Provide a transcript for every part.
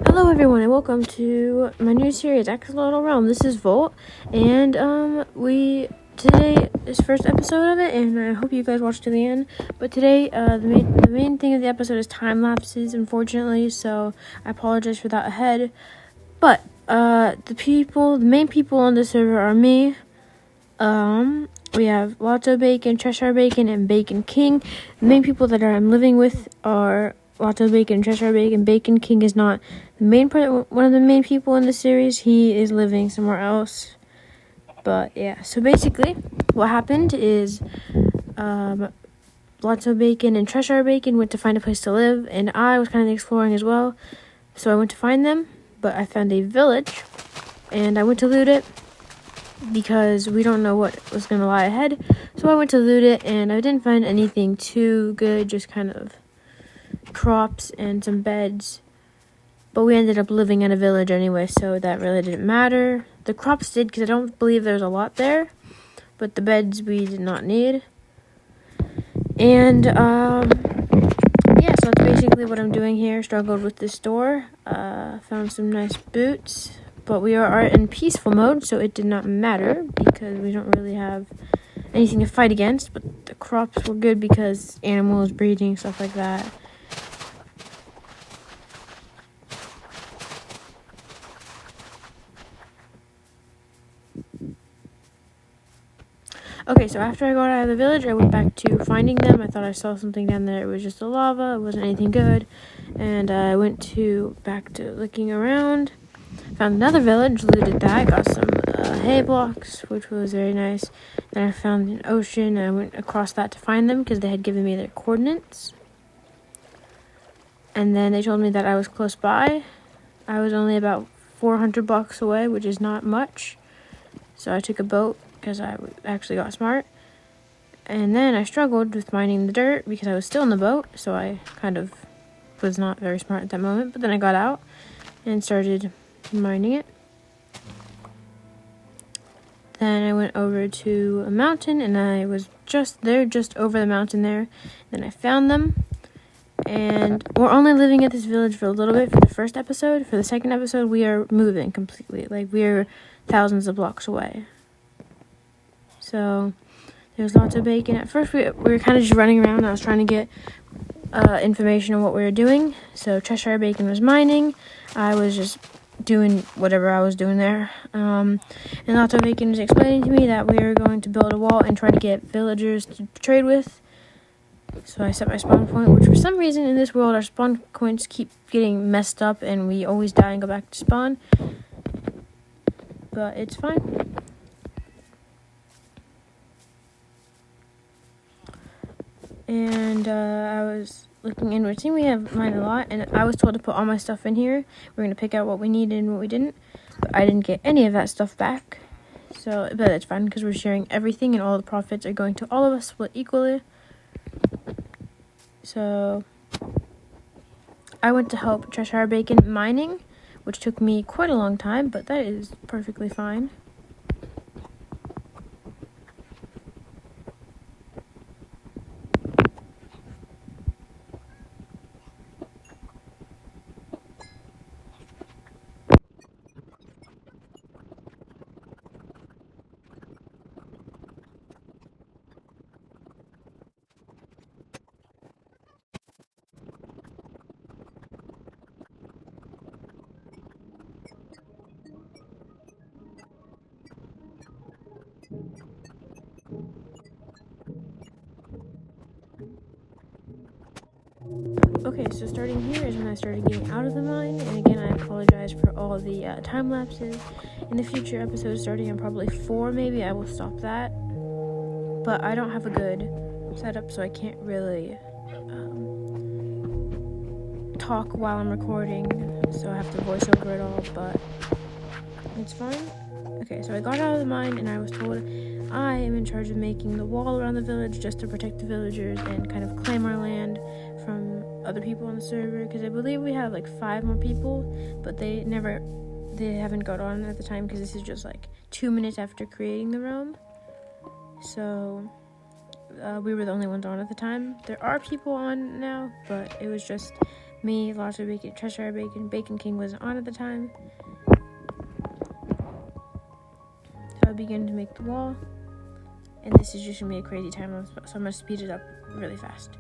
Hello everyone and welcome to my new series, Axolotl Realm. This is Volt, and today is first episode of it, and I hope you guys watch to the end. But today, the main thing of the episode is time lapses, unfortunately, so I apologize for that ahead. But the main people on the server are me. We have Lotto Bacon, Cheshire Bacon, and Bacon King. The main people that I'm living with are Lotto Bacon, Cheshire Bacon. Bacon King is not one of the main people in the series. He is living somewhere else. But yeah, so basically, what happened is, Lotto Bacon and Cheshire Bacon went to find a place to live, and I was kind of exploring as well. So I went to find them, but I found a village, and I went to loot it because we don't know what was going to lie ahead. So I went to loot it, and I didn't find anything too good, just kind of crops and some beds. But we ended up living in a village anyway, so that really didn't matter. The crops did, because I don't believe there's a lot there, but the beds we did not need. And yeah, so that's basically what I'm doing here. Struggled with this door, found some nice boots, but we are in peaceful mode, so it did not matter because we don't really have anything to fight against. But the crops were good because animals breeding, stuff like that. Okay, so after I got out of the village, I went back to finding them. I thought I saw something down there. It was just a lava. It wasn't anything good. And I went back to looking around. Found another village, looted that. Got some hay blocks, which was very nice. Then I found an ocean, and I went across that to find them because they had given me their coordinates. And then they told me that I was close by. I was only about 400 blocks away, which is not much. So I took a boat because I actually got smart. And then I struggled with mining the dirt because I was still in the boat, so I kind of was not very smart at that moment. But then I got out and started mining it. Then I went over to a mountain, and I was just over the mountain there. Then I found them, and we're only living at this village for a little bit for the first episode. For the second episode, we are moving completely. Like, we are thousands of blocks away. So there's lots of bacon. At first, we were kind of just running around. I was trying to get information on what we were doing. So Cheshire Bacon was mining. I was just doing whatever I was doing there. And Lotto Bacon was explaining to me that we were going to build a wall and try to get villagers to trade with. So I set my spawn point, which for some reason in this world, our spawn points keep getting messed up, and we always die and go back to spawn. But it's fine. And I was looking inward. See, we have mine a lot, and I was told to put all my stuff in here. We're going to pick out what we needed and what we didn't. But I didn't get any of that stuff back. So, but that's fine because we're sharing everything, and all the profits are going to all of us, split equally. So I went to help Cheshire Bacon mining, which took me quite a long time, but that is perfectly fine. Okay, so starting here is when I started getting out of the mine, and again, I apologize for all the time lapses. In the future episodes, starting on probably 4, maybe, I will stop that. But I don't have a good setup, so I can't really talk while I'm recording, so I have to voice over it all, but it's fine. Okay, so I got out of the mine, and I was told I am in charge of making the wall around the village just to protect the villagers and kind of claim our land from other people on the server, because I believe we have like 5 more people, but they haven't got on at the time because this is just like 2 minutes after creating the realm. So we were the only ones on at the time. There are people on now, but it was just me, lots of bacon, Cheshire bacon. Bacon King wasn't on at the time. So I began to make the wall. And this is just going to be a crazy time, so I'm going to speed it up really fast.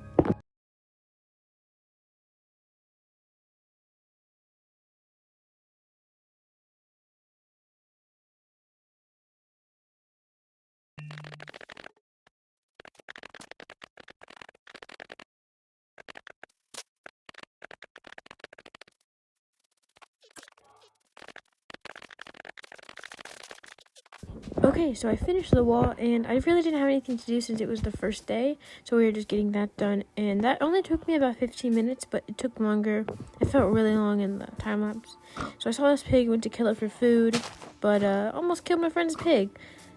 Okay, so I finished the wall, and I really didn't have anything to do since it was the first day, so we were just getting that done, and that only took me about 15 minutes, but it took longer. It felt really long in the time-lapse. So I saw this pig, went to kill it for food, but almost killed my friend's pig.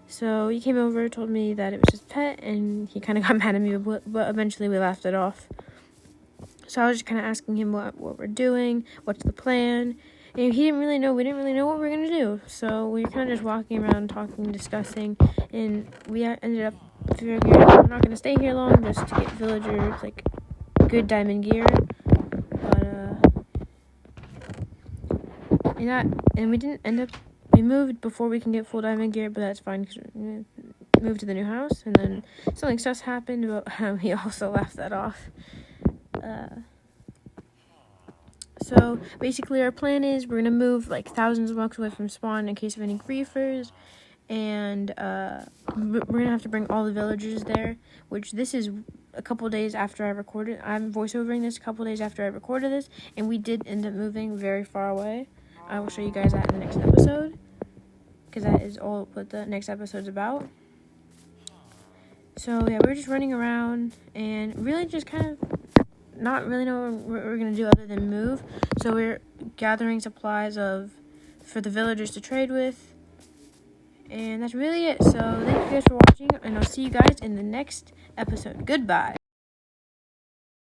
So he came over, told me that it was his pet, and he kind of got mad at me, but eventually we laughed it off. So I was just kind of asking him what we're doing, what's the plan. And he didn't really know. We didn't really know what we were going to do. So we were kind of just walking around, talking, discussing. And we ended up figuring out we're not going to stay here long just to get villagers, like, good diamond gear. But, and we didn't end up, we moved before we can get full diamond gear, but that's fine because we moved to the new house. And then something sus happened, but we also laughed that off. So basically our plan is we're going to move like thousands of blocks away from spawn in case of any griefers, and we're going to have to bring all the villagers there, which this is a couple days after I recorded. I'm voiceovering this a couple days after I recorded this, and we did end up moving very far away. I will show you guys that in the next episode, because that is all what the next episode's about. So yeah, we're just running around and really just kind of not really know what we're going to do other than move. So we're gathering supplies for the villagers to trade with. And that's really it. So thank you guys for watching, and I'll see you guys in the next episode. Goodbye.